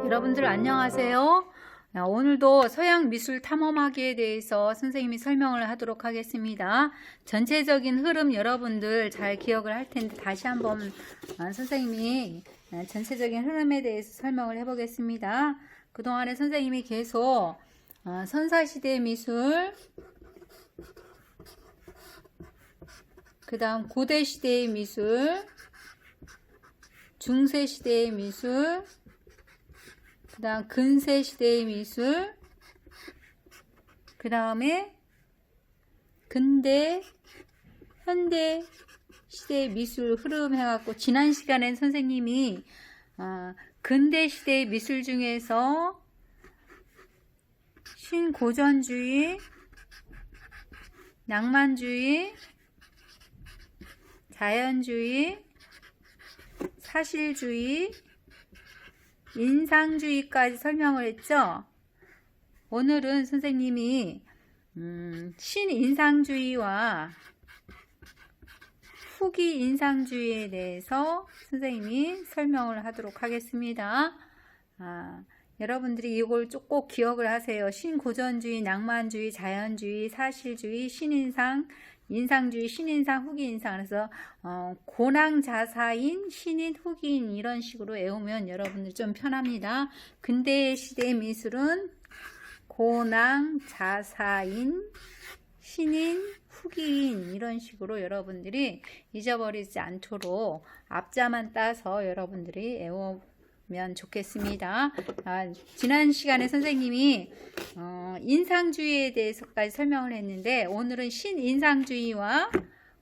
여러분들 안녕하세요. 오늘도 서양 미술 탐험하기에 대해서 선생님이 설명을 하도록 하겠습니다. 전체적인 흐름 여러분들 잘 기억을 할 텐데 다시 한번 선생님이 전체적인 흐름에 대해서 설명을 해보겠습니다. 그동안에 선생님이 계속 선사시대 미술, 그 다음 고대시대의 미술, 중세시대의 미술, 그 다음 근세시대의 미술, 그 다음에 근대, 현대 시대의 미술 흐름 해갖고 지난 시간엔 선생님이 근대 시대의 미술 중에서 신고전주의, 낭만주의, 자연주의, 사실주의, 인상주의까지 설명을 했죠. 오늘은 선생님이 신인상주의와 후기 인상주의에 대해서 선생님이 설명을 하도록 하겠습니다. 여러분들이 이걸 꼭 기억을 하세요. 신고전주의, 낭만주의, 자연주의, 사실주의, 신인상, 인상주의, 신인상, 후기인상. 그래서 고낭자사인, 신인, 후기인 이런 식으로 외우면 여러분들 좀 편합니다. 근대 시대의 미술은 고낭자사인, 신인, 후기인 이런 식으로 여러분들이 잊어버리지 않도록 앞자만 따서 여러분들이 외우면 좋겠습니다. 지난 시간에 선생님이 인상주의에 대해서까지 설명을 했는데 오늘은 신인상주의와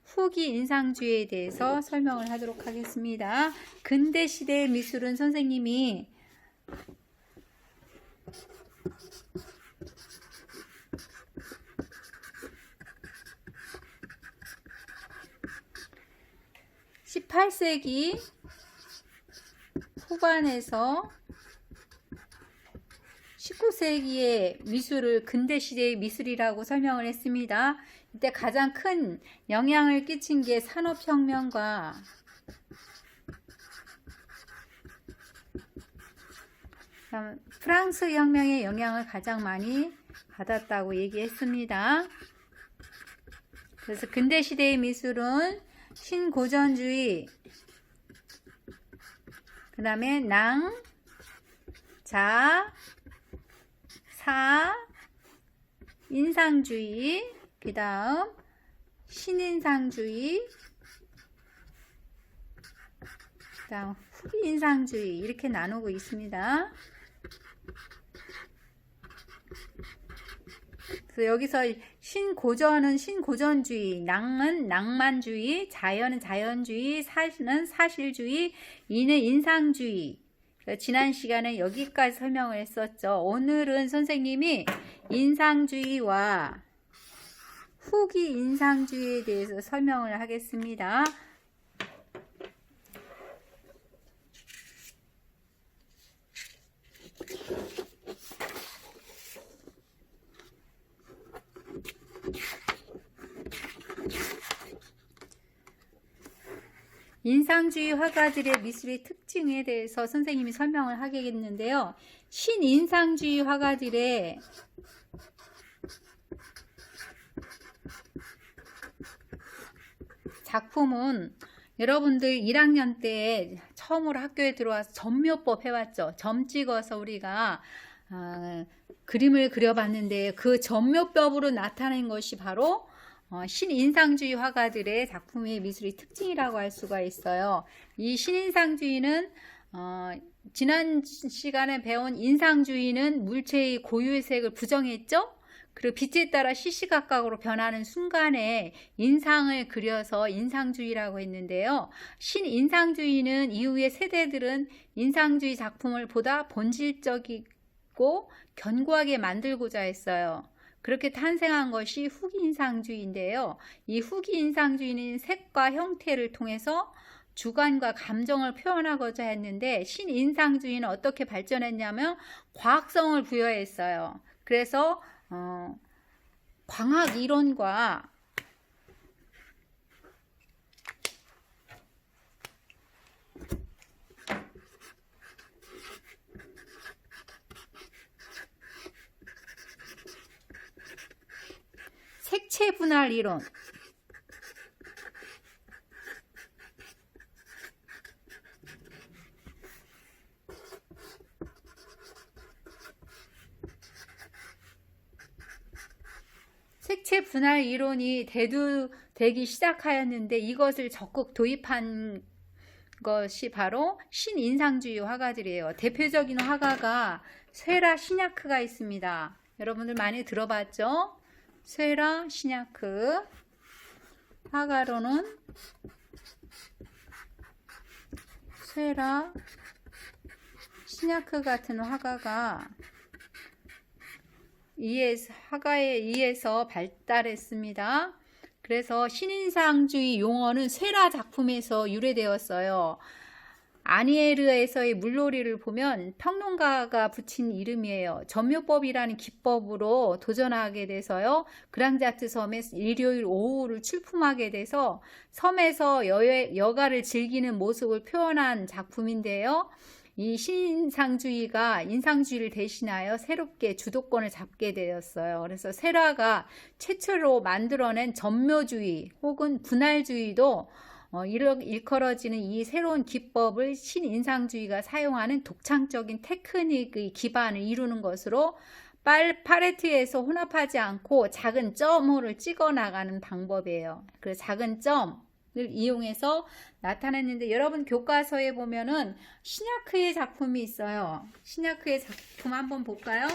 후기 인상주의에 대해서 설명을 하도록 하겠습니다. 근대 시대의 미술은 선생님이 (18세기) 후반에서 19세기의 미술을 근대시대의 미술이라고 설명을 했습니다. 이때 가장 큰 영향을 끼친 게 산업혁명과 프랑스 혁명의 영향을 가장 많이 받았다고 얘기했습니다. 그래서 근대시대의 미술은 신고전주의, 그 다음에 낭, 자, 사, 인상주의, 그 다음 신인상주의, 그 다음 후인상주의 이렇게 나누고 있습니다. 그래서 여기서 신고전은 신고전주의, 낭은 낭만주의, 자연은 자연주의, 사실은 사실주의, 인은 인상주의. 지난 시간에 여기까지 설명을 했었죠. 오늘은 선생님이 인상주의와 후기 인상주의에 대해서 설명을 하겠습니다. 인상주의 화가들의 미술의 특징에 대해서 선생님이 설명을 하겠는데요. 신인상주의 화가들의 작품은 여러분들 1학년 때 처음으로 학교에 들어와서 점묘법 해왔죠. 점 찍어서 우리가 그림을 그려봤는데 그 점묘법으로 나타낸 것이 바로 신인상주의 화가들의 작품의 미술의 특징이라고 할 수가 있어요. 이 신인상주의는 지난 시간에 배운 인상주의는 물체의 고유의 색을 부정했죠. 그리고 빛에 따라 시시각각으로 변하는 순간에 인상을 그려서 인상주의라고 했는데요. 신인상주의는 이후의 세대들은 인상주의 작품을 보다 본질적이고 견고하게 만들고자 했어요. 그렇게 탄생한 것이 후기인상주의인데요. 이 후기인상주의는 색과 형태를 통해서 주관과 감정을 표현하고자 했는데 신인상주의는 어떻게 발전했냐면 과학성을 부여했어요. 그래서 광학 이론과 색채 분할 이론. 색채 분할 이론이 대두되기 시작하였는데 이것을 적극 도입한 것이 바로 신인상주의 화가들이에요. 대표적인 화가가 쇠라 시냐크가 있습니다. 여러분들 많이 들어봤죠? 쇠라 시냐크. 화가로는 쇠라 시냐크 같은 화가가 화가에 의해서 발달했습니다. 그래서 신인상주의 용어는 쇠라 작품에서 유래되었어요. 아니에르에서의 물놀이를 보면 평론가가 붙인 이름이에요. 점묘법이라는 기법으로 도전하게 돼서요. 그랑자트 섬에 일요일 오후를 출품하게 돼서 섬에서 여가를 즐기는 모습을 표현한 작품인데요. 이 신인상주의가 인상주의를 대신하여 새롭게 주도권을 잡게 되었어요. 그래서 쇠라가 최초로 만들어낸 점묘주의 혹은 분할주의도 일컬어지는 이 새로운 기법을 신인상주의가 사용하는 독창적인 테크닉의 기반을 이루는 것으로 팔레트에서 혼합하지 않고 작은 점호를 찍어 나가는 방법이에요. 그 작은 점을 이용해서 나타냈는데 여러분 교과서에 보면은 시냐크의 작품이 있어요. 시냐크의 작품 한번 볼까요?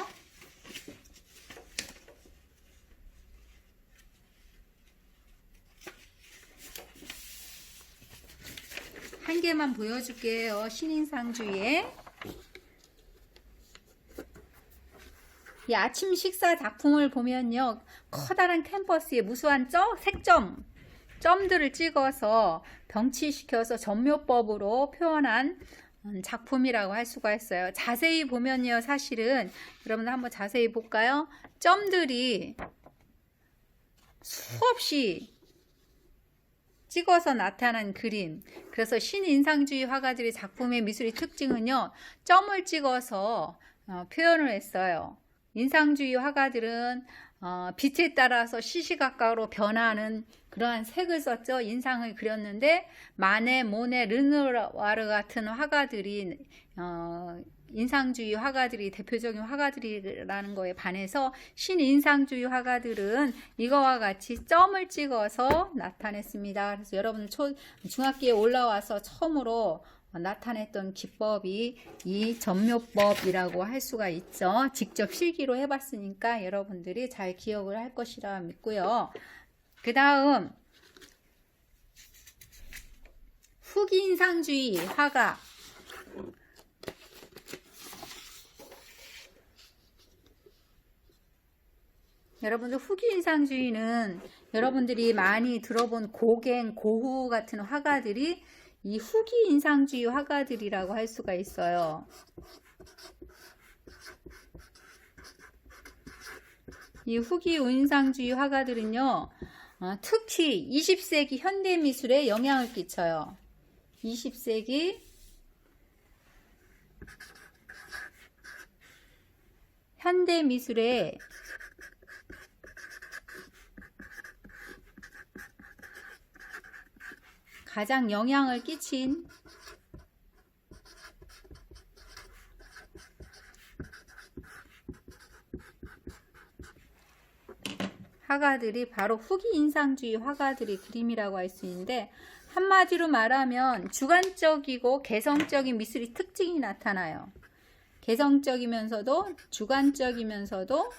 한 개만 보여줄게요. 신인상주의의 이 아침 식사 작품을 보면요, 커다란 캔버스에 무수한 점들을 찍어서 병치시켜서 점묘법으로 표현한 작품이라고 할 수가 있어요. 자세히 보면요, 사실은 여러분들 한번 자세히 볼까요? 점들이 수없이 찍어서 나타난 그림. 그래서 신인상주의 화가들의 작품의 미술의 특징은요, 점을 찍어서 표현을 했어요. 인상주의 화가들은 빛에 따라서 시시각각으로 변하는 그러한 색을 썼죠. 인상을 그렸는데 마네, 모네, 르누아르 같은 화가들이 인상주의 화가들이 대표적인 화가들이라는 거에 반해서 신인상주의 화가들은 이거와 같이 점을 찍어서 나타냈습니다. 그래서 여러분 중학기에 올라와서 처음으로 나타냈던 기법이 이 점묘법이라고 할 수가 있죠. 직접 실기로 해봤으니까 여러분들이 잘 기억을 할 것이라 믿고요. 그 다음 후기인상주의 화가. 여러분들 후기인상주의는 여러분들이 많이 들어본 고갱, 고후 같은 화가들이 이 후기인상주의 화가들이라고 할 수가 있어요. 이 후기인상주의 화가들은요, 특히 20세기 현대미술에 영향을 끼쳐요. 20세기 현대미술에 가장 영향을 끼친 화가들이 바로 후기인상주의 화가들의 그림이라고 할 수 있는데, 한마디로 말하면 주관적이고 개성적인 미술의 특징이 나타나요. 개성적이면서도 주관적이면서도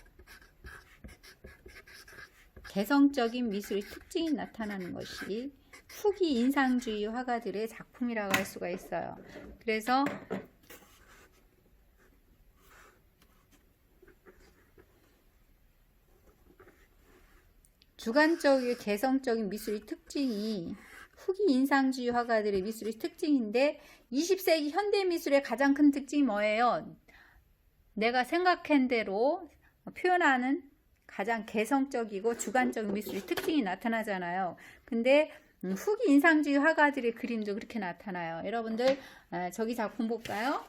개성적인 미술의 특징이 나타나는 것이 후기인상주의 화가들의 작품이라고 할 수가 있어요. 그래서 주관적이고 개성적인 미술의 특징이 후기인상주의 화가들의 미술의 특징인데, 20세기 현대미술의 가장 큰 특징이 뭐예요? 내가 생각한 대로 표현하는 가장 개성적이고 주관적인 미술의 특징이 나타나잖아요. 근데 후기인상주의 화가들의 그림도 그렇게 나타나요. 여러분들 저기 작품 볼까요?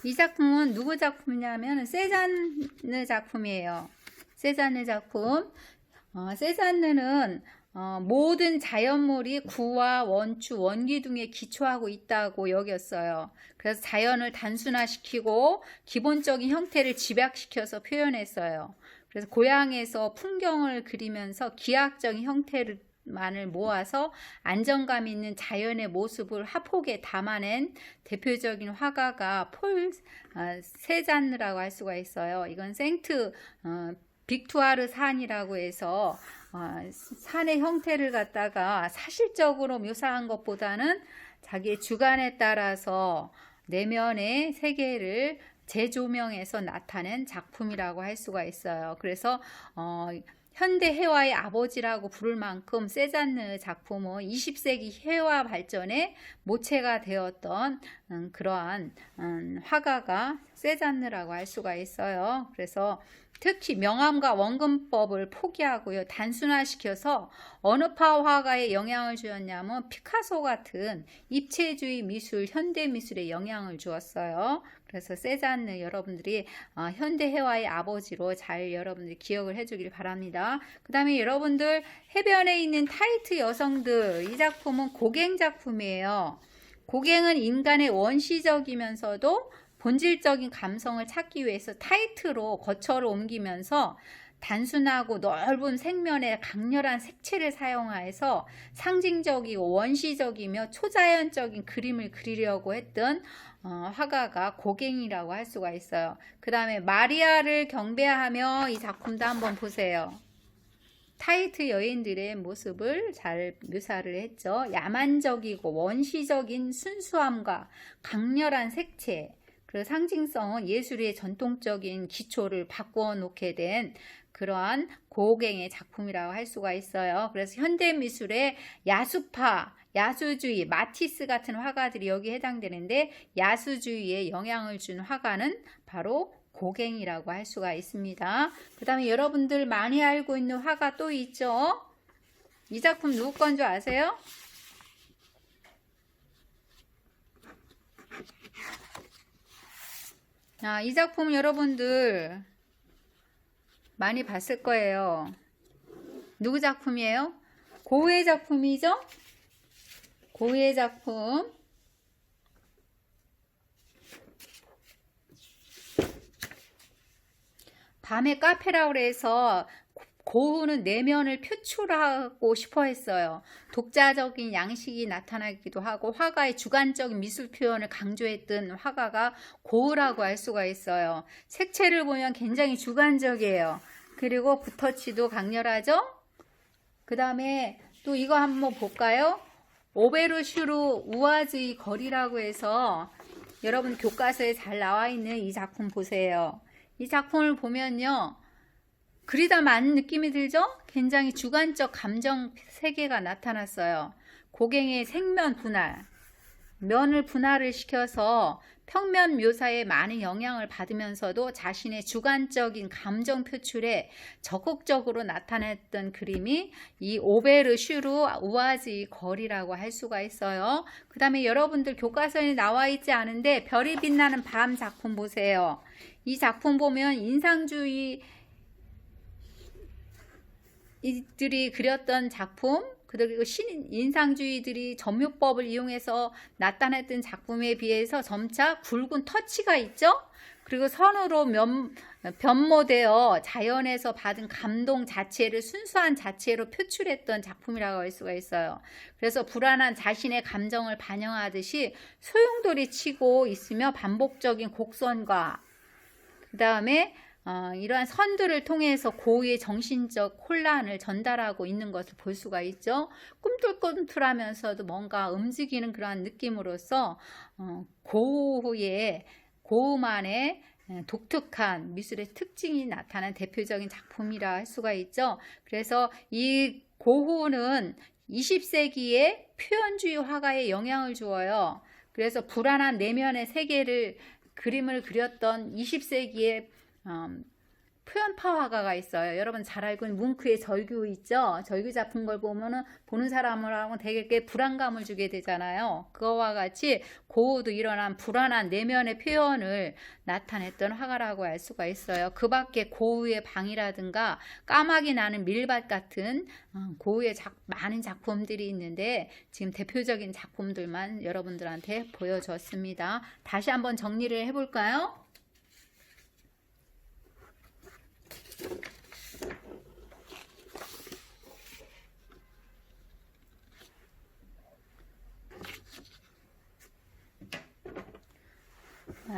이 작품은 누구 작품이냐면 세잔느 작품이에요. 세잔느 작품. 세잔느는 모든 자연물이 구와 원추, 원기둥에 기초하고 있다고 여겼어요. 그래서 자연을 단순화시키고 기본적인 형태를 집약시켜서 표현했어요. 그래서 고향에서 풍경을 그리면서 기하학적인 형태만을 모아서 안정감 있는 자연의 모습을 화폭에 담아낸 대표적인 화가가 폴 세잔느라고 할 수가 있어요. 이건 생트 빅투아르 산이라고 해서 산의 형태를 갖다가 사실적으로 묘사한 것보다는 자기의 주관에 따라서 내면의 세계를 재조명해서 나타낸 작품이라고 할 수가 있어요. 그래서 현대 회화의 아버지라고 부를 만큼 세잔느 작품은 20세기 회화 발전의 모체가 되었던 그러한 화가가 세잔느라고 할 수가 있어요. 그래서 특히 명암과 원근법을 포기하고요, 단순화시켜서 어느 파 화가에 영향을 주었냐면 피카소 같은 입체주의 미술, 현대 미술에 영향을 주었어요. 그래서 세잔느 여러분들이 현대회화의 아버지로 잘 여러분들이 기억을 해주길 바랍니다. 그 다음에 여러분들 해변에 있는 타이트 여성들, 이 작품은 고갱 작품이에요. 고갱은 인간의 원시적이면서도 본질적인 감성을 찾기 위해서 타이트로 거처를 옮기면서 단순하고 넓은 색면에 강렬한 색채를 사용하여서 상징적이고 원시적이며 초자연적인 그림을 그리려고 했던 화가가 고갱이라고 할 수가 있어요. 그 다음에 마리아를 경배하며 이 작품도 한번 보세요. 타이트 여인들의 모습을 잘 묘사를 했죠. 야만적이고 원시적인 순수함과 강렬한 색채, 그 상징성은 예술의 전통적인 기초를 바꾸어 놓게 된 그러한 고갱의 작품이라고 할 수가 있어요. 그래서 현대미술의 야수파, 야수주의, 마티스 같은 화가들이 여기에 해당되는데 야수주의에 영향을 준 화가는 바로 고갱이라고 할 수가 있습니다. 그 다음에 여러분들 많이 알고 있는 화가 또 있죠. 이 작품 누구 건 줄 아세요? 이 작품 여러분들 많이 봤을 거예요. 누구 작품이에요? 고흐의 작품이죠? 고흐의 작품. 밤의 카페라고 해서 고흐는 내면을 표출하고 싶어 했어요. 독자적인 양식이 나타나기도 하고 화가의 주관적인 미술 표현을 강조했던 화가가 고흐라고 할 수가 있어요. 색채를 보면 굉장히 주관적이에요. 그리고 붓터치도 강렬하죠? 그 다음에 또 이거 한번 볼까요? 오베르슈르 우아즈의 거리라고 해서 여러분 교과서에 잘 나와 있는 이 작품 보세요. 이 작품을 보면요, 그리다 많은 느낌이 들죠? 굉장히 주관적 감정 세계가 나타났어요. 고갱의 색면 분할, 면을 분할을 시켜서 평면 묘사에 많은 영향을 받으면서도 자신의 주관적인 감정 표출에 적극적으로 나타냈던 그림이 이 오베르슈르 우아즈의 거리라고 할 수가 있어요. 그 다음에 여러분들 교과서에 나와 있지 않은데 별이 빛나는 밤 작품 보세요. 이 작품 보면 인상주의 이들이 그렸던 작품, 그리고 인상주의들이 점유법을 이용해서 나타냈던 작품에 비해서 점차 굵은 터치가 있죠. 그리고 선으로 변모되어 자연에서 받은 감동 자체를 순수한 자체로 표출했던 작품이라고 할 수가 있어요. 그래서 불안한 자신의 감정을 반영하듯이 소용돌이 치고 있으며 반복적인 곡선과 그 다음에 이러한 선들을 통해서 고유의 정신적 혼란을 전달하고 있는 것을 볼 수가 있죠. 꿈틀꿈틀하면서도 뭔가 움직이는 그러한 느낌으로서 고흐만의 독특한 미술의 특징이 나타난 대표적인 작품이라 할 수가 있죠. 그래서 이 고흐는 20세기의 표현주의 화가에 영향을 주어요. 그래서 불안한 내면의 세계를 그림을 그렸던 20세기의 표현파 화가가 있어요. 여러분 잘 알고 있는 뭉크의 절규 있죠? 절규 작품 걸 보면은 보는 사람하고 되게 불안감을 주게 되잖아요. 그거와 같이 고우도 일어난 불안한 내면의 표현을 나타냈던 화가라고 할 수가 있어요. 그 밖에 고우의 방이라든가 까마귀 나는 밀밭 같은 고우의 많은 작품들이 있는데 지금 대표적인 작품들만 여러분들한테 보여줬습니다. 다시 한번 정리를 해볼까요?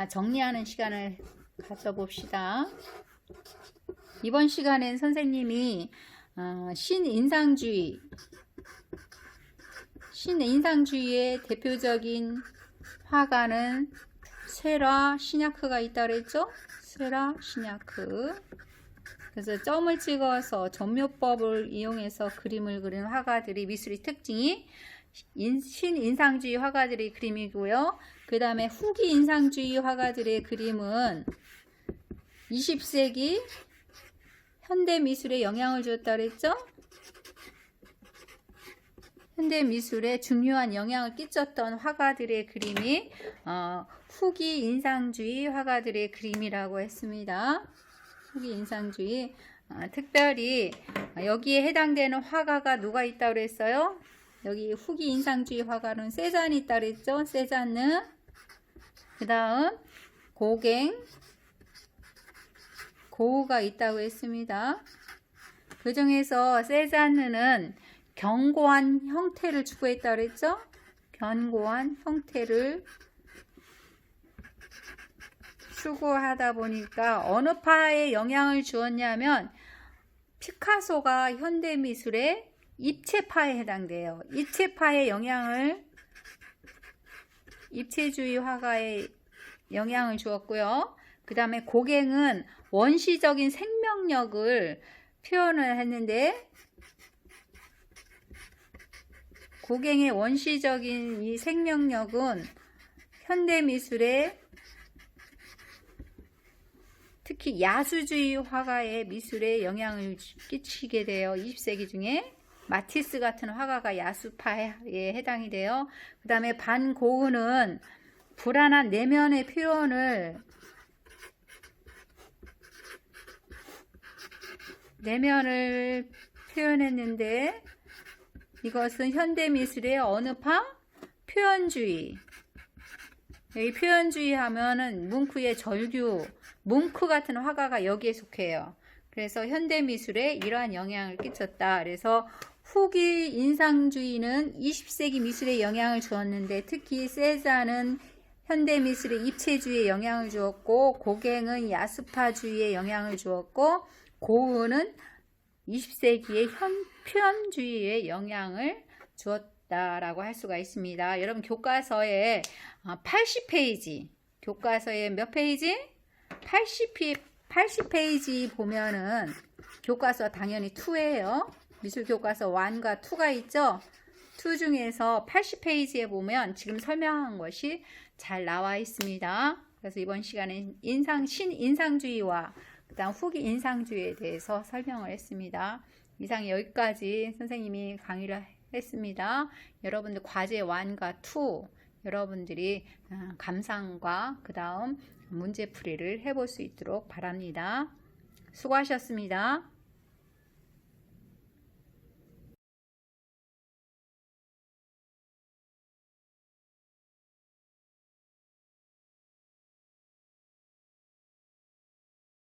정리하는 시간을 가져봅시다. 이번 시간엔 선생님이 신인상주의의 대표적인 화가는 쇠라 시냐크가 있다 그랬죠? 쇠라 시냐크. 그래서 점을 찍어서 점묘법을 이용해서 그림을 그리는 화가들이 미술의 특징이 신인상주의 화가들의 그림이고요. 그 다음에 후기 인상주의 화가들의 그림은 20세기 현대미술에 영향을 줬다 그랬죠? 현대미술에 중요한 영향을 끼쳤던 화가들의 그림이 후기 인상주의 화가들의 그림이라고 했습니다. 후기 인상주의. 특별히 여기에 해당되는 화가가 누가 있다고 그랬어요? 여기 후기 인상주의 화가는 세잔이 있다 그랬죠? 세잔느. 그 다음 고우가 있다고 했습니다. 그 중에서 세잔느는 견고한 형태를 추구했다 그랬죠? 견고한 형태를 추구하다 보니까 어느 파에 영향을 주었냐면 피카소가 현대미술의 입체파에 해당돼요. 입체파의 영향을 입체주의 화가에 영향을 주었고요. 그 다음에 고갱은 원시적인 생명력을 표현을 했는데 고갱의 원시적인 이 생명력은 현대미술의 특히 야수주의 화가의 미술에 영향을 끼치게 돼요. 20세기 중에 마티스 같은 화가가 야수파에 해당이 돼요. 그 다음에 반고흐는 불안한 내면의 내면을 표현했는데 이것은 현대미술의 어느 파? 표현주의. 여기 표현주의 하면은 뭉크의 절규, 뭉크 같은 화가가 여기에 속해요. 그래서 현대미술에 이러한 영향을 끼쳤다. 그래서 후기 인상주의는 20세기 미술에 영향을 주었는데 특히 세잔은 현대미술의 입체주의에 영향을 주었고 고갱은 야수파주의에 영향을 주었고 고흐는 20세기의 표현주의에 영향을 주었다라고 할 수가 있습니다. 여러분 교과서에 80페이지 교과서에 몇 페이지? 80페이지 보면은 교과서 당연히 2예요. 미술교과서 1과 2가 있죠. 2 중에서 80페이지에 보면 지금 설명한 것이 잘 나와 있습니다. 그래서 이번 시간에 신인상주의와 그 다음 후기 인상주의에 대해서 설명을 했습니다. 이상 여기까지 선생님이 강의를 했습니다. 여러분들 과제 1과 2 여러분들이 감상과 그 다음 문제풀이를 해볼 수 있도록 바랍니다. 수고하셨습니다.